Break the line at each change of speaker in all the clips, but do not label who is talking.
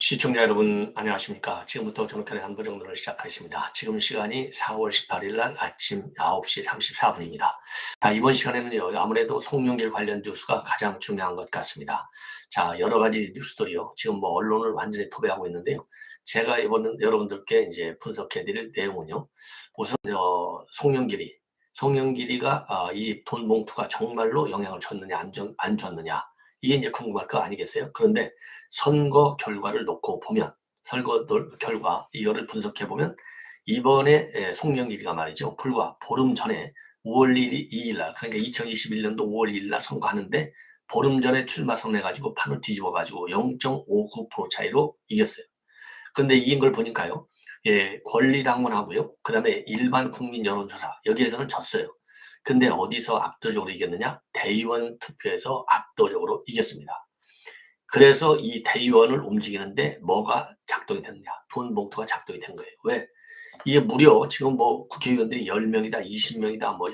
시청자 여러분 안녕하십니까. 지금부터 정권의 한부정론을 시작하겠습니다. 지금 시간이 4월 18일 날 아침 9시 34분입니다. 자, 이번 시간에는요, 아무래도 송영길 관련 뉴스가 가장 중요한 것 같습니다. 자, 여러 가지 뉴스들이요, 지금 뭐 언론을 완전히 도배하고 있는데요. 제가 이번 여러분들께 이제 분석해 드릴 내용은요, 우선 송영길이가 이 돈 봉투가 정말로 영향을 줬느냐 안 줬느냐, 이게 이제 궁금할 거 아니겠어요? 그런데 선거 결과를 놓고 보면, 결과 이거를 분석해 보면, 이번에 송영길이가 말이죠, 불과 보름 전에 5월 2일 날, 그러니까 2021년도 5월 2일 날 선거하는데 보름 전에 출마 선언해가지고 판을 뒤집어가지고 0.59% 차이로 이겼어요. 근데 이긴 걸 보니까요, 권리당원하고요, 그 다음에 일반 국민 여론조사, 여기에서는 졌어요. 근데 어디서 압도적으로 이겼느냐? 대의원 투표에서 압도적으로 이겼습니다. 그래서 이 대의원을 움직이는데 뭐가 작동이 됐느냐? 돈 봉투가 작동이 된 거예요. 왜? 이게 무려 지금 뭐 국회의원들이 10명이다, 20명이다, 뭐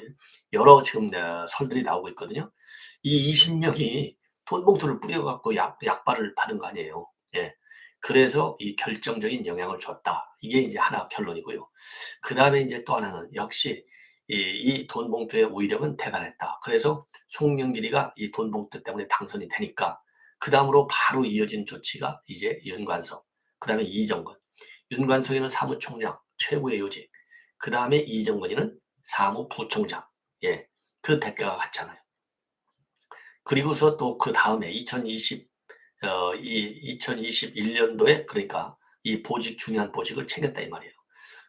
여러 지금 설들이 나오고 있거든요. 이 20명이 돈 봉투를 뿌려갖고 약발을 받은 거 아니에요. 예. 그래서 이 결정적인 영향을 줬다. 이게 이제 하나 결론이고요. 그 다음에 이제 또 하나는 역시 이 돈 봉투의 위력은 대단했다. 그래서 송영길이가 이 돈 봉투 때문에 당선이 되니까 그 다음으로 바로 이어진 조치가 이제 윤관석, 그 다음에 이정건. 윤관석이는 사무총장, 최고의 요직. 그 다음에 이정건이는 사무부총장. 예, 그 대가가 같잖아요. 그리고서 또 그 다음에 2021년도에 그러니까 이 보직, 중요한 보직을 챙겼다 이 말이에요.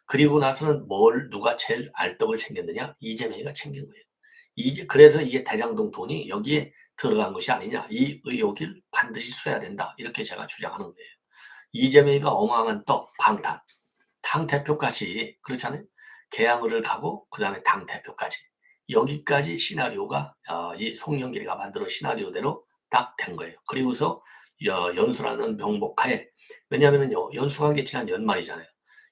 그리고 나서는 누가 제일 알떡을 챙겼느냐? 이재명이가 챙긴 거예요. 그래서 이게 대장동 돈이 여기에 들어간 것이 아니냐. 이 의혹을 반드시 써야 된다. 이렇게 제가 주장하는 거예요. 이재명이가 어마어마한 방탄. 당대표까지, 그렇잖아요. 개항을 가고, 그 다음에 당대표까지. 여기까지 시나리오가, 이 송영길이가 만들어 시나리오대로 딱 된 거예요. 그리고서, 연수라는 명목하에, 왜냐하면요, 연수한 게 지난 연말이잖아요.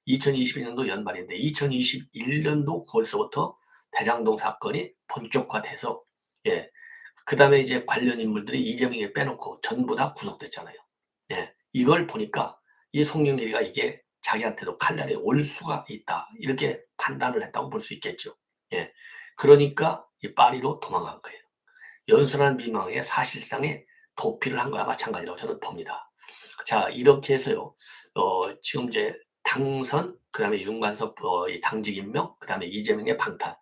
2022년도 연말인데, 2021년도 9월서부터 대장동 사건이 본격화돼서, 예, 그 다음에 이제 관련 인물들이 이재명에 빼놓고 전부 다 구속됐잖아요. 예, 이걸 보니까 이 송영길이가 이게 자기한테도 칼날이 올 수가 있다. 이렇게 판단을 했다고 볼 수 있겠죠. 예, 그러니까 이 파리로 도망간 거예요. 연순한 미망에 사실상의 도피를 한 거나 마찬가지라고 저는 봅니다. 자, 이렇게 해서요, 지금 이제 당선, 그 다음에 윤관석 이 당직 임명, 그 다음에 이재명의 방탄,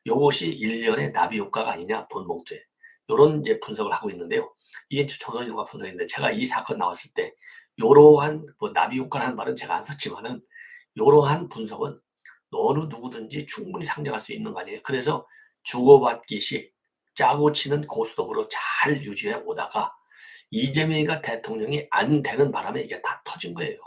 요것이 일련의 나비 효과가 아니냐, 돈 봉투에. 요런 이제 분석을 하고 있는데요. 이게 조선일보가 분석인데, 제가 이 사건 나왔을 때, 요러한, 뭐 나비 효과라는 말은 제가 안 썼지만은, 요러한 분석은 어느 누구든지 충분히 상정할 수 있는 거 아니에요. 그래서 주고받기식, 짜고 치는 고스톱으로 잘 유지해 오다가, 이재명이가 대통령이 안 되는 바람에 이게 다 터진 거예요.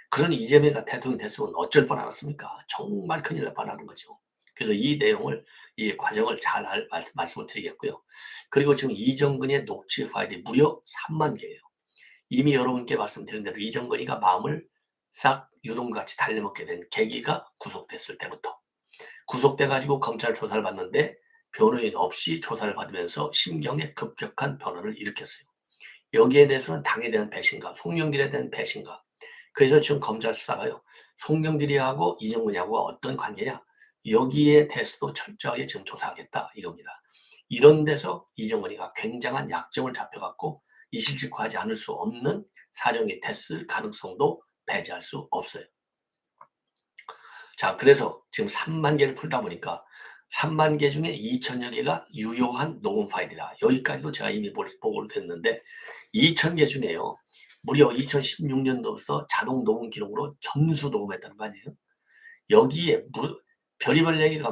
그런 이재명이가 대통령이 됐으면 어쩔 뻔하겠습니까? 정말 큰일 날 뻔하는 거죠. 그래서 이 내용을, 이 과정을 잘 말씀을 드리겠고요. 그리고 지금 이정근의 녹취 파일이 무려 3만 개예요. 이미 여러분께 말씀드린 대로 이정근이가 마음을 싹 유동같이 달려먹게 된 계기가 구속됐을 때부터. 구속돼가지고 검찰 조사를 받는데 변호인 없이 조사를 받으면서 심경의 급격한 변화를 일으켰어요. 여기에 대해서는 당에 대한 배신감, 송영길에 대한 배신감. 그래서 지금 검찰 수사가요, 송영길이하고 이정근이하고 어떤 관계냐, 여기에 대해서도 철저하게 지금 조사하겠다 이겁니다. 이런 데서 이정근이가 굉장한 약점을 잡혀갖고 이실직고하지 않을 수 없는 사정이 됐을 가능성도 배제할 수 없어요. 자, 그래서 지금 3만 개를 풀다 보니까 3만 개 중에 2천여 개가 유효한 녹음 파일이다. 여기까지도 제가 이미 보고를 됐는데 2천 개 중에요, 무려 2016년도부터 자동 녹음 기록으로 전수 녹음했다는 거 아니에요? 여기에 별의별 얘기가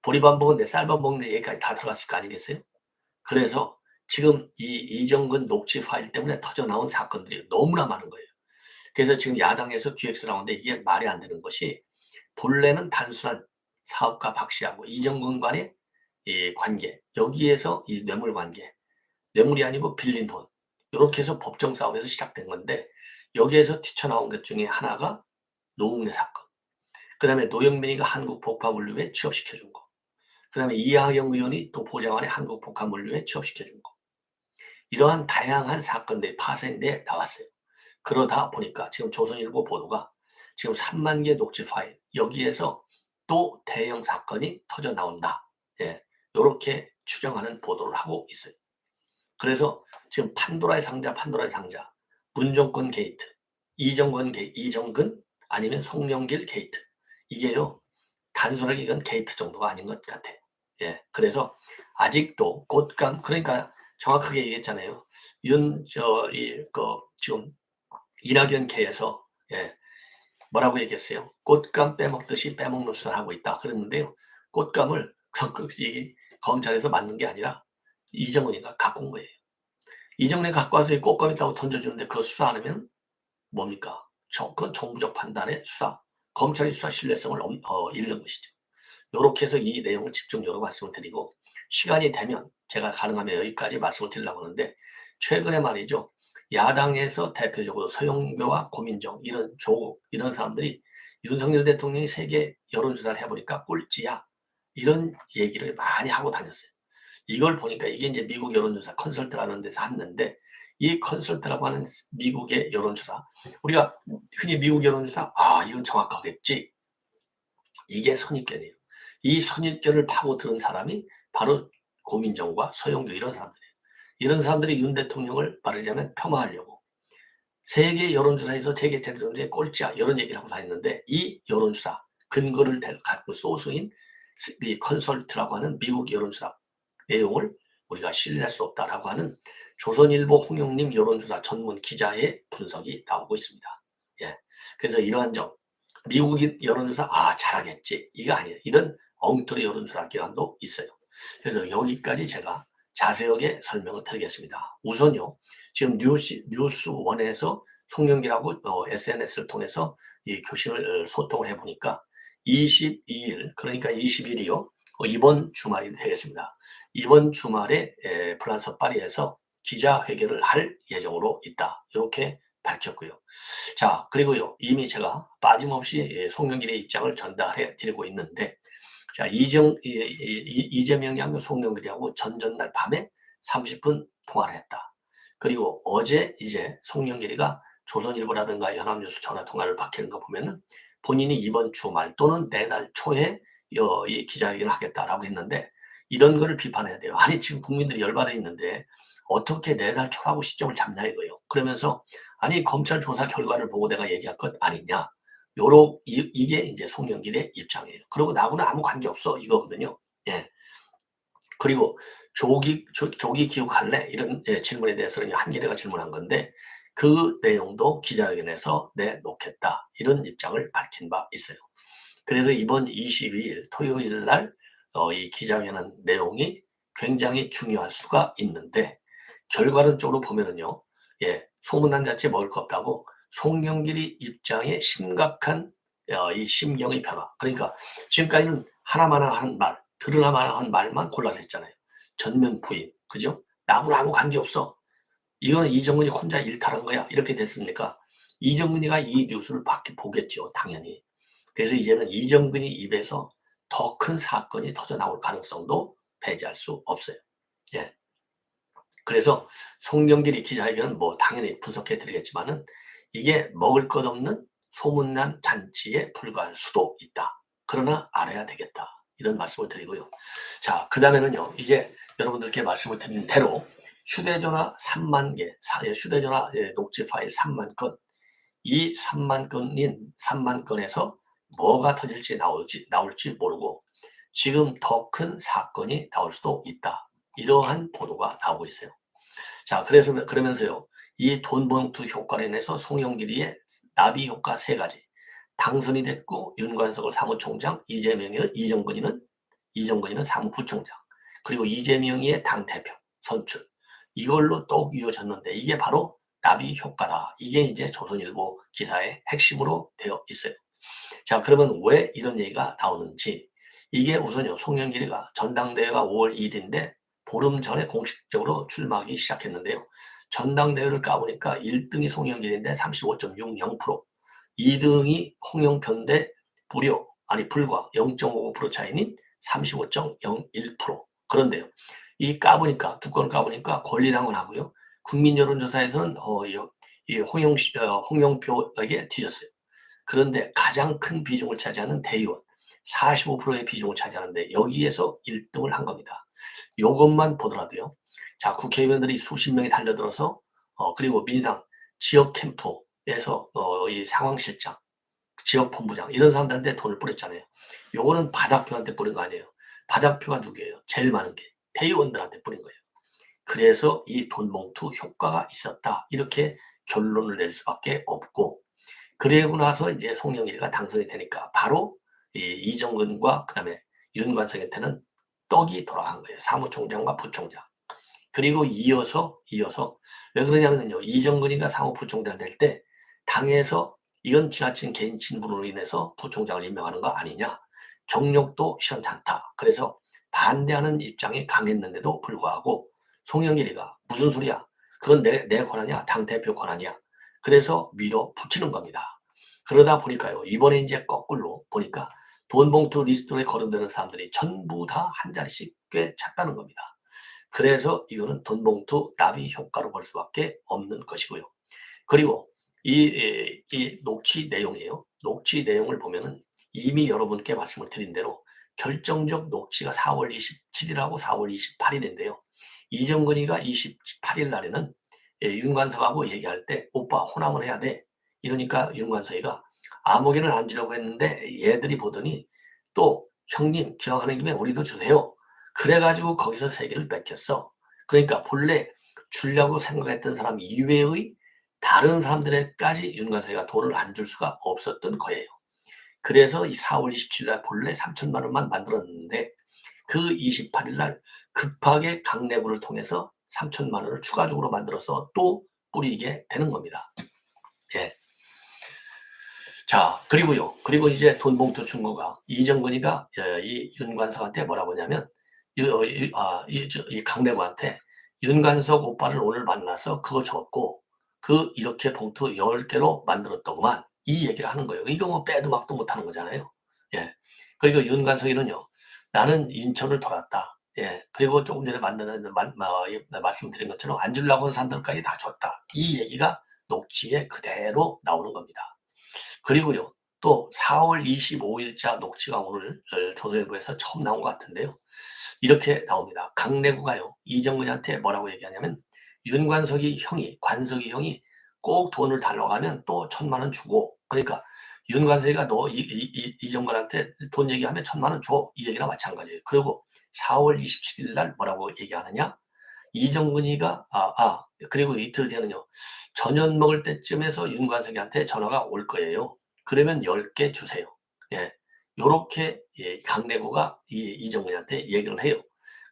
보리밥 먹는데 쌀밥 먹는 얘기까지 다 들어갔을 거 아니겠어요? 그래서 지금 이 이정근 녹취 파일 때문에 터져나온 사건들이 너무나 많은 거예요. 그래서 지금 야당에서 기획수 나오는데 이게 말이 안 되는 것이, 본래는 단순한 사업가 박 씨하고 이정근 간의 이 관계, 여기에서 이 뇌물 관계, 뇌물이 아니고 빌린 돈, 이렇게 해서 법정 싸움에서 시작된 건데, 여기에서 튀쳐나온 것 중에 하나가 노웅래 사건, 그 다음에 노영민이가 한국복합물류에 취업시켜준 거, 그 다음에 이하영 의원이 또 보좌관에 한국복합물류에 취업시켜준 거, 이러한 다양한 사건들이 파생돼 나왔어요. 그러다 보니까 지금 조선일보 보도가 지금 3만 개 녹취 파일 여기에서 또 대형 사건이 터져 나온다. 예, 요렇게 추정하는 보도를 하고 있어요. 그래서 지금 판도라의 상자, 문정권 게이트, 이정근 아니면 송영길 게이트. 이게요, 단순하게 이건 게이트 정도가 아닌 것 같아요. 예, 그래서 아직도 꽃감, 그러니까 정확하게 얘기했잖아요. 지금 이낙연계에서, 예, 뭐라고 얘기했어요? 꽃감 빼먹듯이 빼먹는 수사를 하고 있다. 그랬는데요. 꽃감을 이 검찰에서 만든 게 아니라 이정은이가 갖고 온 거예요. 이정은이 갖고 와서 이 꽃감 있다고 던져주는데 그거 수사 안 하면 뭡니까? 그건 정부적 판단의 수사. 검찰의 수사 신뢰성을 잃는 것이죠. 요렇게 해서 이 내용을 집중적으로 말씀을 드리고, 시간이 되면 제가 가능하면 여기까지 말씀을 드리려고 하는데, 최근에 말이죠. 야당에서 대표적으로 서영교와 고민정 이런 사람들이 윤석열 대통령이 세계 여론조사를 해보니까 꼴찌야, 이런 얘기를 많이 하고 다녔어요. 이걸 보니까 이게 이제 미국 여론조사 컨설트라는 데서 했는데, 이 컨설트라고 하는 미국의 여론조사, 우리가 흔히 미국 여론조사, 이건 정확하겠지, 이게 선입견이에요. 이 선입견을 파고드는 사람이 바로 고민정과 서영교 이런 사람들이에요. 이런 사람들이 윤 대통령을 말하자면 폄하하려고 세계 여론조사에서 세계 대통령의 꼴찌야, 이런 얘기를 하고 다녔는데, 이 여론조사 근거를 갖고 소수인 이 컨설트라고 하는 미국 여론조사 내용을 우리가 신뢰할 수 없다라고 하는 조선일보 홍영림 여론조사 전문 기자의 분석이 나오고 있습니다. 예. 그래서 이러한 점, 미국 여론조사 잘하겠지, 이거 아니에요. 이런 엉터리 여론조사 기관도 있어요. 그래서 여기까지 제가 자세하게 설명을 드리겠습니다. 우선요, 지금 뉴스원에서 송영길하고 SNS를 통해서 이 교신을 소통을 해보니까 22일, 그러니까 20일이요, 이번 주말이 되겠습니다. 이번 주말에 프랑스 파리에서 기자회견을 할 예정으로 있다, 이렇게 밝혔고요. 자, 그리고요, 이미 제가 빠짐없이 송영길의 입장을 전달해 드리고 있는데, 자, 이재명하고 송영길이하고 전전날 밤에 30분 통화를 했다. 그리고 어제 이제 송영길이가 조선일보라든가 연합뉴스 전화 통화를 밝히는 거 보면은 본인이 이번 주말 또는 내달 초에 이 기자회견을 하겠다라고 했는데, 이런 거를 비판해야 돼요. 아니, 지금 국민들이 열받아 있는데 어떻게 내달 초라고 시점을 잡냐 이거예요. 그러면서 아니, 검찰 조사 결과를 보고 내가 얘기할 것 아니냐. 이게 이제 송영길의 입장이에요. 그리고 나하고는 아무 관계 없어, 이거거든요. 예. 그리고 조기 기억할래? 이런 질문에 대해서는 한겨레가 질문한 건데, 그 내용도 기자회견에서 내놓겠다, 이런 입장을 밝힌 바 있어요. 그래서 이번 22일 토요일 날 이 기자회견 내용이 굉장히 중요할 수가 있는데, 결과론적으로 보면은요, 소문난 자체 먹을 것 없다고 송영길이 입장에 심각한 이 심경의 변화. 그러니까 지금까지는 하나마나 한 말, 들으나마나 한 말만 골라서 했잖아요. 전면 부인, 그죠? 나하고는 아무 관계없어. 이거는 이정근이 혼자 일탈한 거야, 이렇게 됐으니까 이정근이가 이 뉴스를 보겠죠, 당연히. 그래서 이제는 이정근이 입에서 더 큰 사건이 터져 나올 가능성도 배제할 수 없어요. 예. 그래서 송영길이 기자회견은 뭐 당연히 분석해 드리겠지만은, 이게 먹을 것 없는 소문난 잔치에 불과할 수도 있다. 그러나 알아야 되겠다, 이런 말씀을 드리고요. 자, 그 다음에는요, 이제 여러분들께 말씀을 드린 대로 휴대전화 3만 개, 휴대전화 녹취 파일 3만 건, 이 3만 건에서 뭐가 터질지 나올지 모르고 지금 더 큰 사건이 나올 수도 있다, 이러한 보도가 나오고 있어요. 자, 그러면서요, 이 돈봉투 효과로 인해서 송영길이의 나비 효과 3가지, 당선이 됐고 윤관석을 사무총장, 이정근이는 사무부총장, 그리고 이재명이의 당대표 선출, 이걸로 또 이어졌는데, 이게 바로 나비 효과다. 이게 이제 조선일보 기사의 핵심으로 되어 있어요. 자, 그러면 왜 이런 얘기가 나오는지, 이게 우선요, 송영길이가 전당대회가 5월 2일인데 보름 전에 공식적으로 출마하기 시작했는데요. 전당대회를 까보니까 1등이 송영길인데 35.60%, 2등이 홍영표인데 불과 0.59% 차이인 35.01%. 그런데요, 이 까보니까, 두 건을 까보니까 권리당원 하고요, 국민 여론조사에서는 이 홍영표에게 뒤졌어요. 그런데 가장 큰 비중을 차지하는 대의원 45%의 비중을 차지하는데 여기에서 1등을 한 겁니다. 요것만 보더라도요. 자, 국회의원들이 수십 명이 달려들어서 그리고 민주당 지역 캠프에서 이 상황실장, 지역 본부장 이런 사람들한테 돈을 뿌렸잖아요. 요거는 바닥표한테 뿌린 거 아니에요. 바닥표가 누구예요? 제일 많은 게 대의원들한테 뿌린 거예요. 그래서 이 돈봉투 효과가 있었다. 이렇게 결론을 낼 수밖에 없고, 그리고 나서 이제 송영길이가 당선이 되니까 바로 이정근과 그다음에 윤관석한테는 떡이 돌아간 거예요. 사무총장과 부총장. 그리고 이어서 왜 그러냐면요. 이정근이가 사무부총장 될 때 당에서 이건 지나친 개인 친분으로 인해서 부총장을 임명하는 거 아니냐. 경력도 시원찮다. 그래서 반대하는 입장이 강했는데도 불구하고 송영길이가 무슨 소리야. 그건 내 권한이야. 당대표 권한이야. 그래서 밀어붙이는 겁니다. 그러다 보니까요. 이번에 이제 거꾸로 보니까 돈봉투 리스트에 거론되는 사람들이 전부 다 한 자리씩 꽤 찼다는 겁니다. 그래서 이거는 돈봉투 나비 효과로 볼 수밖에 없는 것이고요. 그리고 이 녹취 내용이에요. 녹취 내용을 보면은 이미 여러분께 말씀을 드린 대로 결정적 녹취가 4월 27일하고 4월 28일인데요. 이정근이가 28일 날에는 윤관석하고 얘기할 때 오빠 호남을 해야 돼. 이러니까 윤관석이가 아무개는 안 주려고 했는데 얘들이 보더니 또 형님 기왕하는 김에 우리도 주세요. 그래가지고 거기서 3개를 뺏겼어. 그러니까 본래 주려고 생각했던 사람 이외의 다른 사람들에까지 윤관석이가 돈을 안 줄 수가 없었던 거예요. 그래서 이 4월 27일 날 본래 3천만 원만 만들었는데 그 28일 날 급하게 강내구를 통해서 3천만 원을 추가적으로 만들어서 또 뿌리게 되는 겁니다. 예. 자, 그리고요. 그리고 이제 돈봉투 충고가 이정근이가 이 윤관석한테 뭐라고 하냐면 이 강내구한테 윤관석 오빠를 오늘 만나서 그거 줬고 이렇게 봉투 10개로 만들었더구만 이 얘기를 하는 거예요. 이거 뭐 빼도 막도 못하는 거잖아요. 예. 그리고 윤관석이는요. 나는 인천을 돌았다. 예. 그리고 조금 전에 말씀드린 것처럼 안 주려고 하는 사람들까지 다 줬다. 이 얘기가 녹취에 그대로 나오는 겁니다. 그리고요. 또 4월 25일자 녹취가 오늘 조선일보에서 처음 나온 것 같은데요. 이렇게 나옵니다. 강내구가요. 이정근이한테 뭐라고 얘기하냐면 관석이 형이 꼭 돈을 달라고 하면 또 1,000만 원 주고 그러니까 윤관석이가 너 이정근한테 돈 얘기하면 1,000만 원 줘. 이 얘기랑 마찬가지예요. 그리고 4월 27일 날 뭐라고 얘기하느냐. 이정근이가 그리고 이틀 뒤에는요. 저녁 먹을 때쯤에서 윤관석이한테 전화가 올 거예요. 그러면 10개 주세요. 예. 요렇게 강내구가 이정근이한테 얘기를 해요.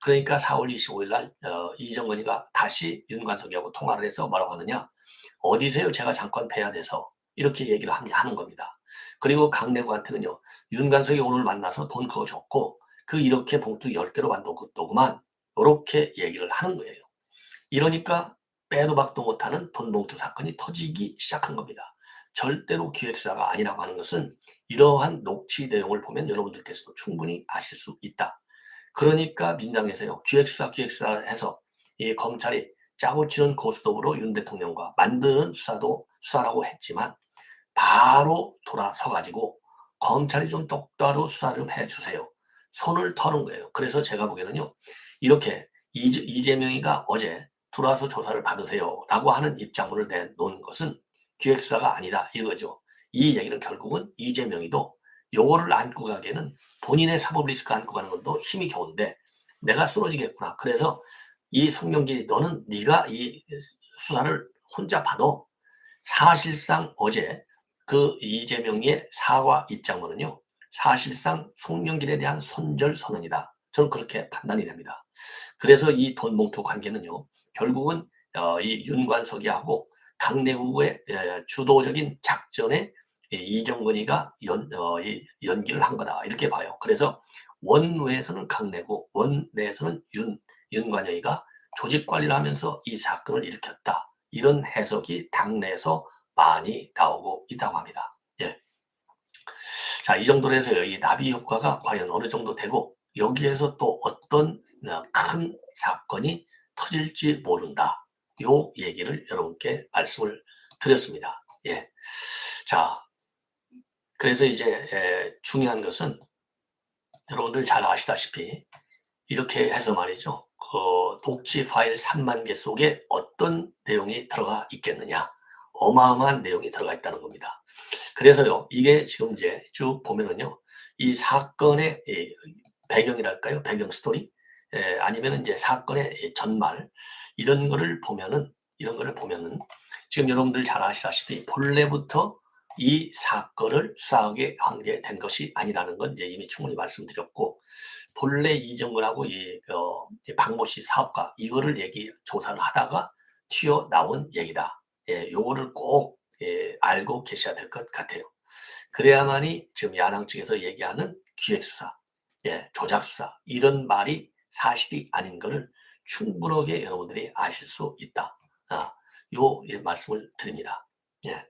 그러니까 4월 25일 날 이정근이가 다시 윤관석이하고 통화를 해서 뭐라고 하느냐. 어디세요? 제가 잠깐 뵈야 돼서. 이렇게 얘기를 하는 겁니다. 그리고 강내구한테는요. 윤관석이 오늘 만나서 돈 그거 줬고 이렇게 봉투 10개로 만들었더구만. 요렇게 얘기를 하는 거예요. 이러니까 빼도 박도 못하는 돈봉투 사건이 터지기 시작한 겁니다. 절대로 기획수사가 아니라고 하는 것은 이러한 녹취 내용을 보면 여러분들께서도 충분히 아실 수 있다. 그러니까 민주당에서요. 기획수사 해서 이 검찰이 짜고 치는 고스톱으로 윤 대통령과 만드는 수사라고 했지만 바로 돌아서 가지고 검찰이 좀 똑바로 수사 좀 해주세요. 손을 터는 거예요. 그래서 제가 보기에는요. 이렇게 이재명이가 어제 들어와서 조사를 받으세요 라고 하는 입장문을 내놓은 것은 기획수사가 아니다 이거죠. 이 얘기는 결국은 이재명이도 요거를 안고 가기에는 본인의 사법 리스크 안고 가는 것도 힘이 겨운데 내가 쓰러지겠구나. 그래서 이 송영길이 너는 네가 이 수사를 혼자 받아. 사실상 어제 이재명의 사과 입장문은요. 사실상 송영길에 대한 손절선언이다. 저는 그렇게 판단이 됩니다. 그래서 이 돈봉투 관계는요. 결국은 이 윤관석이하고 강내구의 주도적인 작전에 이정근이가 연기를 한 거다. 이렇게 봐요. 그래서 원외에서는 강내구, 원내에서는 윤관영이가 조직 관리를 하면서 이 사건을 일으켰다. 이런 해석이 당내에서 많이 나오고 있다고 합니다. 예. 자, 이 정도로 해서 이 나비 효과가 과연 어느 정도 되고 여기에서 또 어떤 큰 사건이 터질지 모른다. 요 얘기를 여러분께 말씀을 드렸습니다. 예. 자, 그래서 이제 중요한 것은 여러분들 잘 아시다시피 이렇게 해서 말이죠. 녹취 파일 3만 개 속에 어떤 내용이 들어가 있겠느냐. 어마어마한 내용이 들어가 있다는 겁니다. 그래서요, 이게 지금 이제 쭉 보면은요, 이 사건의 배경이랄까요? 배경 스토리? 아니면 이제 사건의 전말, 이런 거를 보면은, 지금 여러분들 잘 아시다시피 본래부터 이 사건을 수사하게 한 게 된 것이 아니라는 건 이제 이미 충분히 말씀드렸고, 본래 이정근하고 이 박모 씨 사업가, 이거를 조사를 하다가 튀어나온 얘기다. 예, 요거를 꼭 알고 계셔야 될 것 같아요. 그래야만이 지금 야당 측에서 얘기하는 기획수사, 예, 조작수사, 이런 말이 사실이 아닌 것을 충분하게 여러분들이 아실 수 있다. 말씀을 드립니다. 예.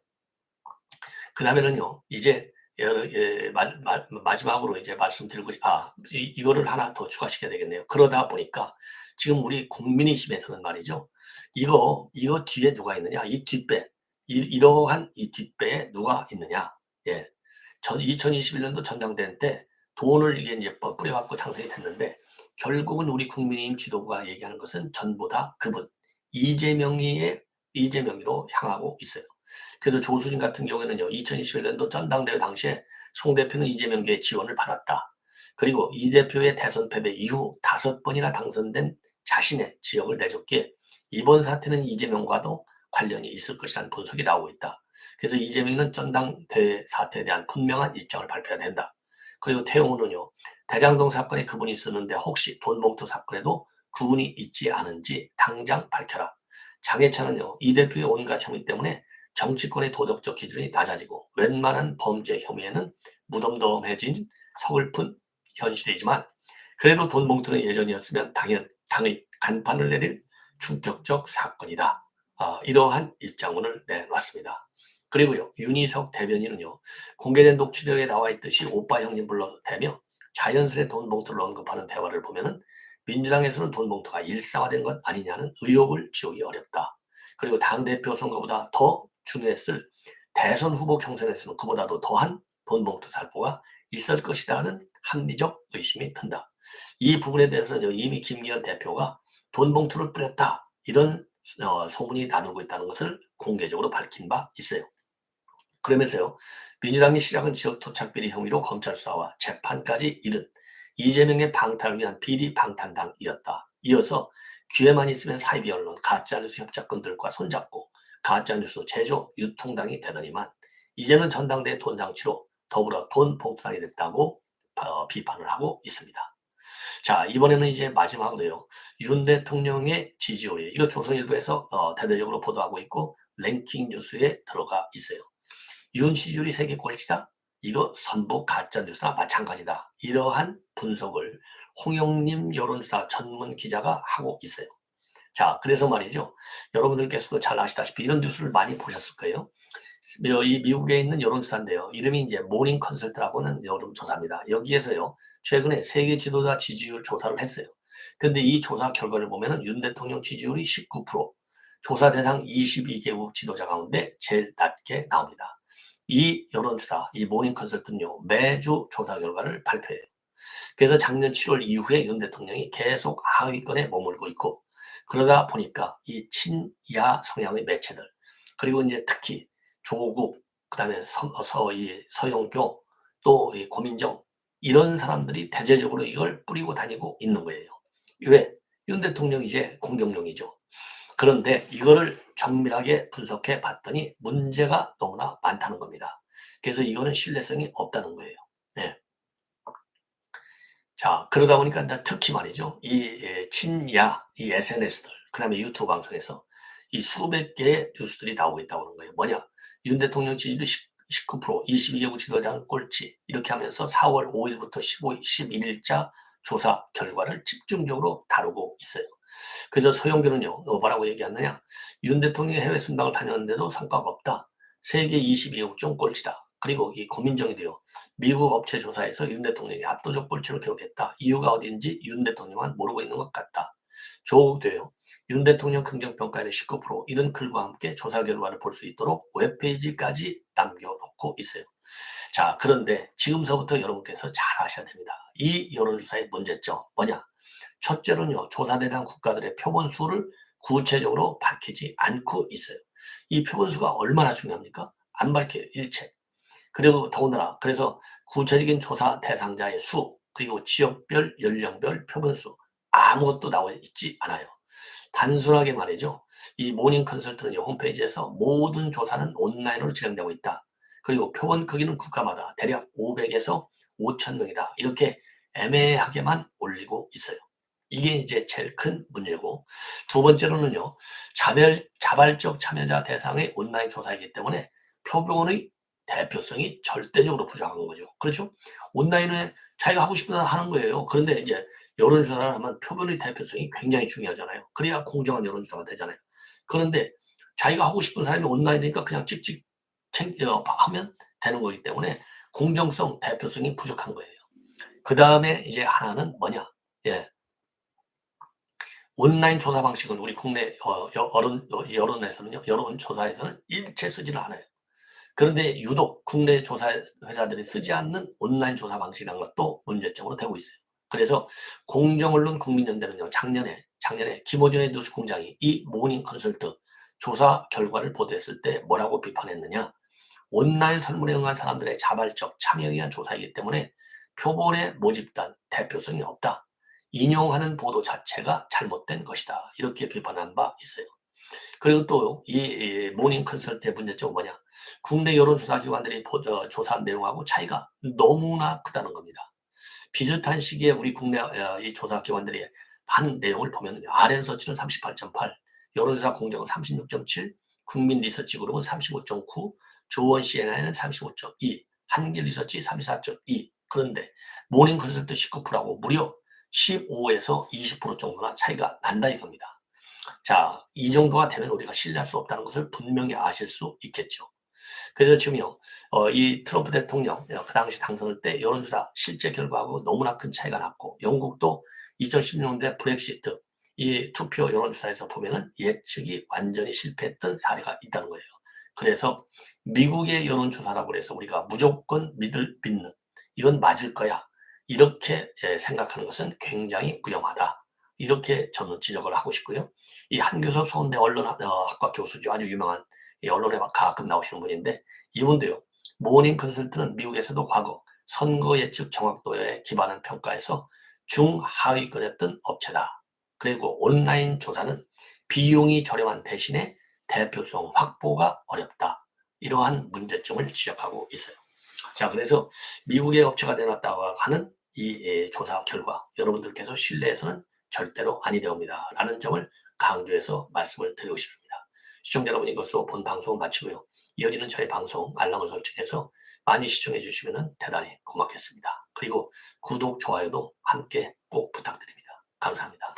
그 다음에는요, 이제 마지막으로 이제 말씀드리고, 이거를 하나 더 추가시켜야 되겠네요. 그러다 보니까 지금 우리 국민의힘에서는 말이죠. 이거 뒤에 누가 있느냐? 이 뒷배, 이러한 이 뒷배에 누가 있느냐? 예. 2021년도 전당대회 때 돈을 이제 뿌려갖고 당선이 됐는데, 결국은 우리 국민의힘 지도부가 얘기하는 것은 전부 다 그분, 이재명이로 향하고 있어요. 그래서 조수진 같은 경우에는요, 2021년도 전당대회 당시에 송 대표는 이재명계의 지원을 받았다. 그리고 이 대표의 대선 패배 이후 5번이나 당선된 자신의 지역을 내줬기에 이번 사태는 이재명과도 관련이 있을 것이라는 분석이 나오고 있다. 그래서 이재명은 전당대회 사태에 대한 분명한 입장을 발표해야 된다. 그리고 태용호는요, 대장동 사건에 그분이 있었는데 혹시 돈봉투 사건에도 그분이 있지 않은지 당장 밝혀라. 장해찬은요, 이 대표의 온갖 혐의 때문에 정치권의 도덕적 기준이 낮아지고 웬만한 범죄 혐의에는 무덤덤해진 서글픈 현실이지만, 그래도 돈봉투는 예전이었으면 당의 간판을 내릴 충격적 사건이다. 이러한 입장문을 내놨습니다. 그리고요, 윤희석 대변인은요, 공개된 녹취록에 나와 있듯이 오빠 형님 불러대며 자연스레 돈봉투를 언급하는 대화를 보면은 민주당에서는 돈봉투가 일상화된 것 아니냐는 의혹을 지우기 어렵다. 그리고 당대표 선거보다 더 중요했을 대선 후보 경선에서는 그보다도 더한 돈봉투 살포가 있을 것이라는 합리적 의심이 든다. 이 부분에 대해서는 이미 김기현 대표가 돈봉투를 뿌렸다, 이런 소문이 나돌고 있다는 것을 공개적으로 밝힌 바 있어요. 그러면서요, 민주당이 시작은 지역 토착비리 혐의로 검찰 수사와 재판까지 이른 이재명의 방탄을 위한 비리 방탄당이었다. 이어서 기회만 있으면 사이비 언론, 가짜뉴스 협작권들과 손잡고 가짜뉴스 제조 유통당이 되더니만 이제는 전당대회 돈장치로 더불어 돈 봉투당이 됐다고 비판을 하고 있습니다. 자, 이번에는 이제 마지막으로요, 윤 대통령의 지지율이, 이거 조선일보에서 대대적으로 보도하고 있고 랭킹 뉴스에 들어가 있어요. 윤 지지율이 세계 꼴찌다? 이거 선보 가짜뉴스나 마찬가지다. 이러한 분석을 홍영림 여론조사 전문 기자가 하고 있어요. 자, 그래서 말이죠, 여러분들께서도 잘 아시다시피 이런 뉴스를 많이 보셨을 거예요. 이 미국에 있는 여론조사인데요, 이름이 이제 모닝 컨설트라고는 여론조사입니다. 여기에서요, 최근에 세계 지도자 지지율 조사를 했어요. 근데 이 조사 결과를 보면은 윤 대통령 지지율이 19%, 조사 대상 22개국 지도자 가운데 제일 낮게 나옵니다. 이 여론조사, 이 모닝 컨설트는요, 매주 조사 결과를 발표해요. 그래서 작년 7월 이후에 윤 대통령이 계속 하위권에 머물고 있고, 그러다 보니까 이 친야 성향의 매체들, 그리고 이제 특히 조국, 그다음에 서영교, 또 이 고민정, 이런 사람들이 대대적으로 이걸 뿌리고 다니고 있는 거예요. 왜? 윤 대통령이 이제 공격용이죠. 그런데 이거를 정밀하게 분석해 봤더니 문제가 너무나 많다는 겁니다. 그래서 이거는 신뢰성이 없다는 거예요. 네. 자, 그러다 보니까 특히 말이죠, 이 친야, 이 SNS들, 그 다음에 유튜브 방송에서 이 수백 개의 뉴스들이 나오고 있다고 하는 거예요. 뭐냐? 윤 대통령 지지율 19%, 22개국 지도자는 꼴찌, 이렇게 하면서 4월 5일부터 11일자 조사 결과를 집중적으로 다루고 있어요. 그래서 서영교는요, 뭐라고 얘기하느냐? 윤 대통령이 해외 순방을 다녔는데도 성과가 없다. 세계 22개국 중 꼴찌다. 그리고 이 고민정이도요, 미국 업체 조사에서 윤 대통령이 압도적 꼴찌를 기록했다. 이유가 어딘지 윤 대통령은 모르고 있는 것 같다. 조국도요, 윤 대통령 긍정평가율이 19% 이런 글과 함께 조사 결과를 볼 수 있도록 웹페이지까지 남겨놓고 있어요. 자, 그런데 지금서부터 여러분께서 잘 아셔야 됩니다. 이 여론조사의 문제점 뭐냐? 첫째로는요, 조사 대상 국가들의 표본 수를 구체적으로 밝히지 않고 있어요. 이 표본 수가 얼마나 중요합니까? 안 밝혀요, 일체. 그리고 더군다나 그래서 구체적인 조사 대상자의 수, 그리고 지역별, 연령별 표본 수 아무것도 나와 있지 않아요. 단순하게 말이죠. 이 모닝 컨설트는 홈페이지에서 모든 조사는 온라인으로 진행되고 있다. 그리고 표본 크기는 국가마다 대략 500에서 5천 명이다. 이렇게 애매하게만 올리고 있어요. 이게 이제 제일 큰 문제고, 두 번째로는요, 자발적 참여자 대상의 온라인 조사이기 때문에 표본의 대표성이 절대적으로 부족한 거죠. 그렇죠? 온라인에 자기가 하고 싶은 대로 하는 거예요. 그런데 이제 여론조사를 하면 표본의 대표성이 굉장히 중요하잖아요. 그래야 공정한 여론조사가 되잖아요. 그런데 자기가 하고 싶은 사람이 온라인이니까 그냥 찍찍 하면 되는 거기 때문에 공정성, 대표성이 부족한 거예요. 그 다음에 이제 하나는 뭐냐? 예. 온라인 조사 방식은 우리 국내 여론에서는요, 여론조사에서는 일체 쓰지를 않아요. 그런데 유독 국내 조사 회사들이 쓰지 않는 온라인 조사 방식이라는 것도 문제점으로 되고 있어요. 그래서 공정언론 국민연대는요, 작년에 김어준의 뉴스공장이 이 모닝 컨설트 조사 결과를 보도했을 때 뭐라고 비판했느냐? 온라인 설문에 응한 사람들의 자발적 참여에 의한 조사이기 때문에 표본의 모집단 대표성이 없다. 인용하는 보도 자체가 잘못된 것이다. 이렇게 비판한 바 있어요. 그리고 또 이 모닝 컨설트의 문제점은 뭐냐? 국내 여론조사 기관들이 조사 내용하고 차이가 너무나 크다는 겁니다. 비슷한 시기에 우리 국내 이 조사 기관들이 한 내용을 보면요. RN서치는 38.8, 여론조사 공정은 36.7, 국민 리서치 그룹은 35.9, 조원 CNI는 35.2, 한길 리서치 34.2. 그런데 모닝 컨설트 19%하고 무려 15에서 20% 정도나 차이가 난다 이겁니다. 자, 이 정도가 되면 우리가 신뢰할 수 없다는 것을 분명히 아실 수 있겠죠. 그래서 지금요, 이 트럼프 대통령, 그 당시 당선할 때 여론조사 실제 결과하고 너무나 큰 차이가 났고, 영국도 2016년대 브렉시트, 이 투표 여론조사에서 보면은 예측이 완전히 실패했던 사례가 있다는 거예요. 그래서 미국의 여론조사라고 해서 우리가 무조건 믿는, 이건 맞을 거야. 이렇게 생각하는 것은 굉장히 위험하다. 이렇게 저는 지적을 하고 싶고요. 이 한규섭 서울대 언론학과 교수죠. 아주 유명한 언론에 가끔 나오시는 분인데 이분도요. 모닝 컨설트는 미국에서도 과거 선거 예측 정확도에 기반한 평가에서 중하위권이었던 업체다. 그리고 온라인 조사는 비용이 저렴한 대신에 대표성 확보가 어렵다. 이러한 문제점을 지적하고 있어요. 자, 그래서 미국의 업체가 내놨다고 하는 이 조사 결과 여러분들께서 신뢰해서는 절대로 아니 되옵니다. 라는 점을 강조해서 말씀을 드리고 싶습니다. 시청자 여러분, 이것으로 본 방송을 마치고요. 이어지는 저희 방송 알람을 설정해서 많이 시청해 주시면 대단히 고맙겠습니다. 그리고 구독, 좋아요도 함께 꼭 부탁드립니다. 감사합니다.